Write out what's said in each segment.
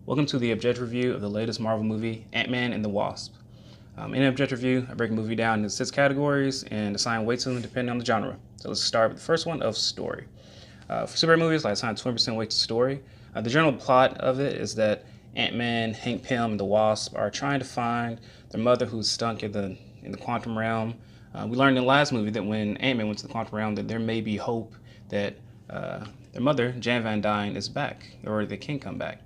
Welcome to the objective review of the latest Marvel movie, Ant-Man and the Wasp. In an objective review, I break a movie down into 6 categories and assign weight to them depending on the genre. So let's start with the first one of story. For superhero movies, I assign 20% weight to story. The general plot of it is that Ant-Man, Hank Pym, and the Wasp are trying to find their mother who's stuck in the quantum realm. We learned in the last movie that when Ant-Man went to the quantum realm that there may be hope that their mother, Jan Van Dyne, is back, or they can come back.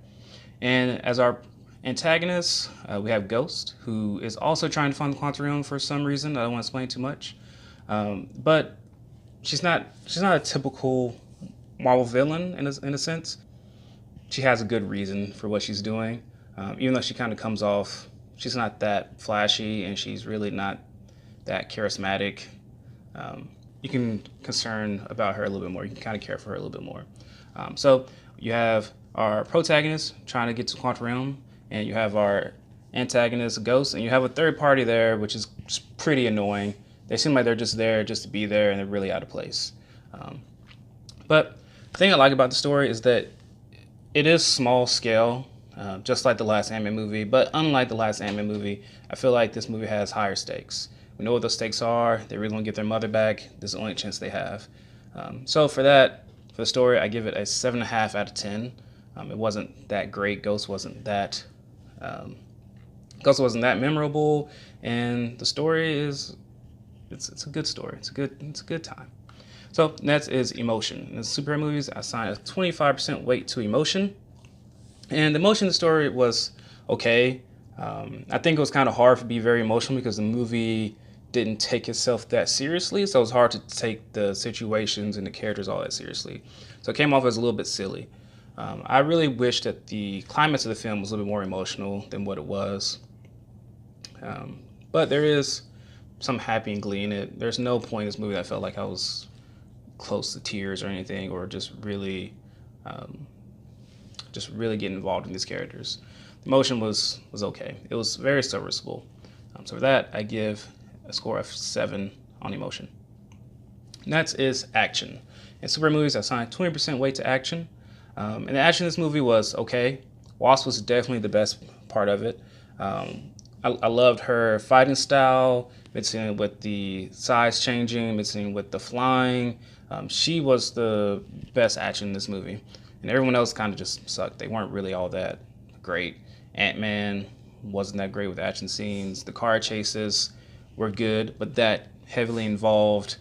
And as our antagonist, we have Ghost, who is also trying to find the quantum realm for some reason. I don't want to explain too much, but she's not a typical Marvel villain in a sense. She has a good reason for what she's doing, even though she kind of comes off. She's not that flashy, and she's really not that charismatic. You can concern about her a little bit more. You can kind of care for her a little bit more. So you have our protagonist trying to get to the quantum realm, and you have our antagonist, Ghost, and you have a third party there, which is pretty annoying. They seem like they're just there just to be there, and they're really out of place. But the thing I like about the story is that it is small scale, just like the last Ant-Man movie, but unlike the last Ant-Man movie, I feel like this movie has higher stakes. We know what those stakes are. They really want to get their mother back. This is the only chance they have. So for the story, I give it a 7.5 out of 10. It wasn't that great. Ghost wasn't that memorable, and the story is it's a good story. It's a good time. So next is emotion. In the superhero movies, I assign a 25% weight to emotion, and the emotion of the story was okay. I think it was kind of hard to be very emotional because the movie didn't take itself that seriously, so it was hard to take the situations and the characters all that seriously. So it came off as a little bit silly. I really wish that the climax of the film was a little bit more emotional than what it was. But there is some happy and glee in it. There's no point in this movie that I felt like I was close to tears or anything, or just really getting involved in these characters. The emotion was okay. It was very serviceable. So for that, I give a score of 7 on emotion. Next is action. In superhero movies, I assign 20% weight to action. And the action in this movie was okay. Wasp was definitely the best part of it. I loved her fighting style, mixing with the size changing, mixing with the flying. She was the best action in this movie. And everyone else kind of just sucked. They weren't really all that great. Ant-Man wasn't that great with action scenes. The car chases were good, but that heavily involved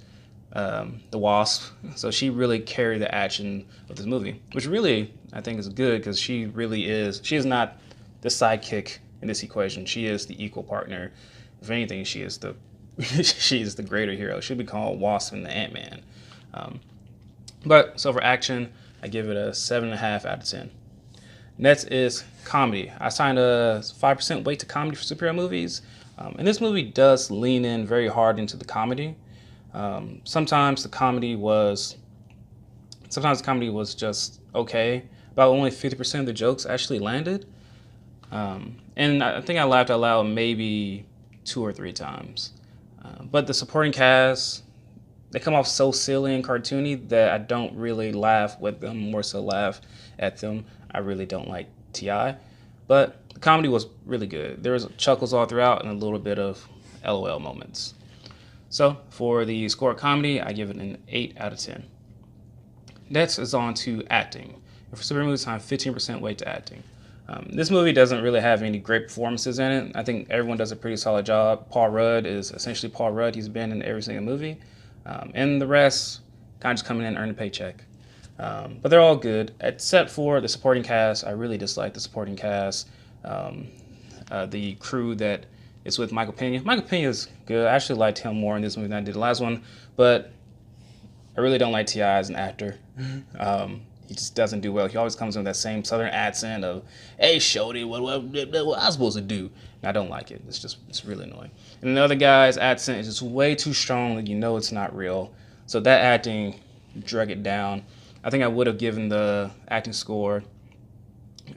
the Wasp. So she really carried the action of this movie, which really I think is good because she is not the sidekick in this equation. She is the equal partner. If anything, she is the greater hero. She'll be called Wasp and the Ant-Man. But so for action, I give it a 7.5 out of 10. Next is comedy. I assigned a 5% weight to comedy for superhero movies. And this movie does lean in very hard into the comedy. Sometimes the comedy was just okay. About only 50% of the jokes actually landed. And I think I laughed out loud maybe 2 or 3 times. But the supporting cast, they come off so silly and cartoony that I don't really laugh with them, more so laugh at them. I really don't like T.I. But the comedy was really good. There was chuckles all throughout and a little bit of LOL moments. So for the score of comedy, I give it an 8 out of 10. Next is on to acting. And for superhero movies, I have 15% weight to acting. This movie doesn't really have any great performances in it. I think everyone does a pretty solid job. Paul Rudd is essentially Paul Rudd. He's been in every single movie. And the rest kind of just coming in and earning a paycheck. But they're all good, except for the supporting cast. I really dislike the supporting cast. The crew that is with Michael Pena. Michael Pena is good. I actually liked him more in this movie than I did the last one. But I really don't like T.I. as an actor. He just doesn't do well. He always comes in with that same southern accent of, "Hey, shorty, what I supposed to do?" And I don't like it. It's really annoying. And the other guy's accent is just way too strong that you know it's not real. So that acting drug it down. I think I would have given the acting score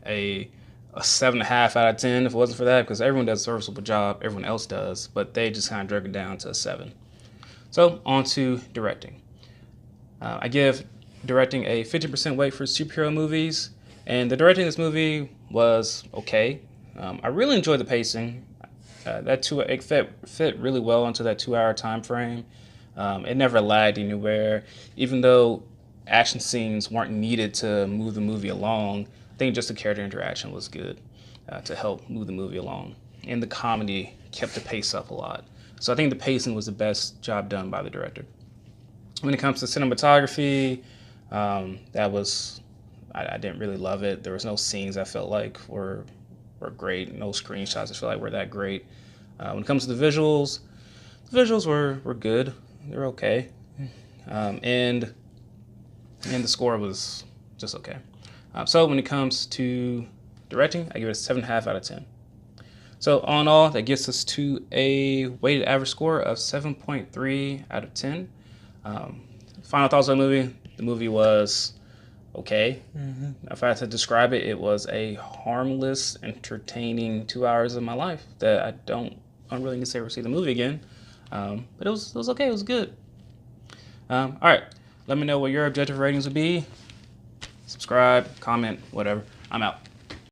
a 7.5 out of 10 if it wasn't for that, because everyone does a serviceable job. Everyone else does, but they just kind of drug it down to a 7. So on to directing. I give directing a 50% weight for superhero movies. And the directing of this movie was okay. I really enjoyed the pacing. It fit really well into that 2 hour time frame. It never lagged anywhere, even though action scenes weren't needed to move the movie along. I think just the character interaction was good to help move the movie along, and the comedy kept the pace up a lot. So I think the pacing was the best job done by the director. When it comes to cinematography, that was I didn't really love it. There was no scenes I felt like were great. No screenshots I feel like were that great. When it comes to the visuals were good. They were okay, and the score was just okay. So when it comes to directing, I give it a 7.5 out of 10. So all in all, that gets us to a weighted average score of 7.3 out of 10. Final thoughts on the movie. The movie was okay. If I had to describe it, it was a harmless, entertaining 2 hours of my life that I don't really need to ever see the movie again. But it was okay. It was good. All right. Let me know what your objective ratings would be. Subscribe, comment, whatever. I'm out.